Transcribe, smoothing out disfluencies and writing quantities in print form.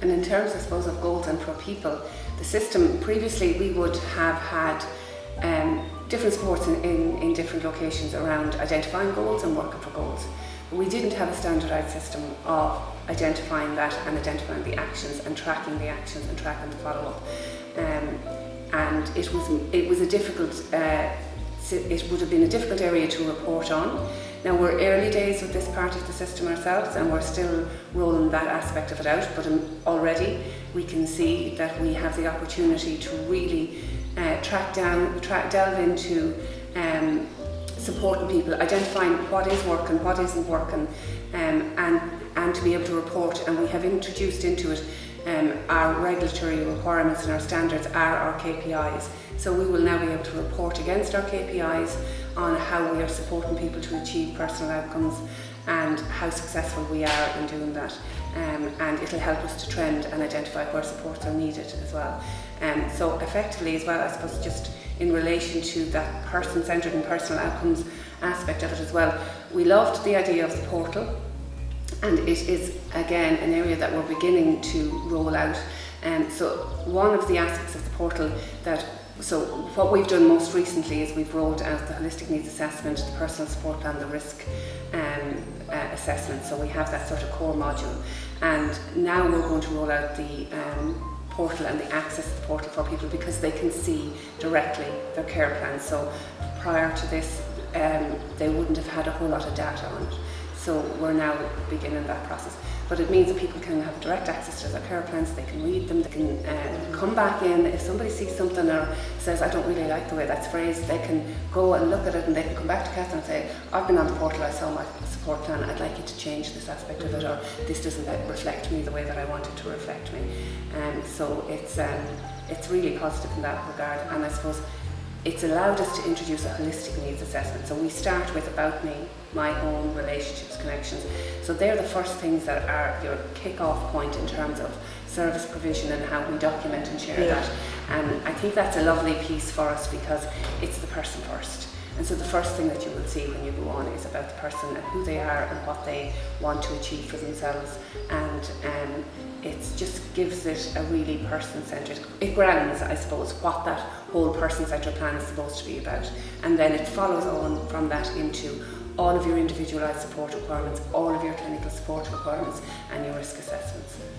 And in terms, I suppose, of goals and for people, the system previously we would have had different supports in different locations around identifying goals and working for goals. But we didn't have a standardised system of identifying that and identifying the actions and tracking the actions and tracking the follow-up. And it was a difficult, it would have been a difficult area to report on. Now we're early days with this part of the system ourselves, and we're still rolling that aspect of it out, but already we can see that we have the opportunity to really delve into supporting people, identifying what is working, what isn't working, and to be able to report. And we have introduced into it our regulatory requirements, and our standards are our KPIs. So we will now be able to report against our KPIs on how we are supporting people to achieve personal outcomes and how successful we are in doing that. And it'll help us to trend and identify where supports are needed as well. So effectively as well, I suppose, just in relation to that person-centred and personal outcomes aspect of it as well, we loved the idea of the portal, and it is again an area that we're beginning to roll out. So one of the aspects of the portal so what we've done most recently is we've rolled out the holistic needs assessment, the personal support plan, the risk assessment. So we have that sort of core module, and now we're going to roll out the portal and the access to the portal for people, because they can see directly their care plans. So prior to this, they wouldn't have had a whole lot of data on it. So we're now beginning that process. But it means that people can have direct access to their care plans, they can read them, they can come back in. If somebody sees something or says, I don't really like the way that's phrased, they can go and look at it, and they can come back to Catherine and say, I've been on the portal, I saw my support plan, I'd like you to change this aspect of it, or this doesn't reflect me the way that I want it to reflect me. So it's really positive in that regard, and I suppose it's allowed us to introduce a holistic needs assessment. So we start with about me, my home, relationships, connections. So they're the first things that are your kick-off point in terms of service provision and how we document and share that. And I think that's a lovely piece for us, because it's the person first. And so the first thing that you will see when you go on is about the person and who they are and what they want to achieve for themselves. And it just gives it a really person-centred, it grounds, I suppose, what that whole person-centred plan is supposed to be about. And then it follows on from that into all of your individualised support requirements, all of your clinical support requirements, and your risk assessments.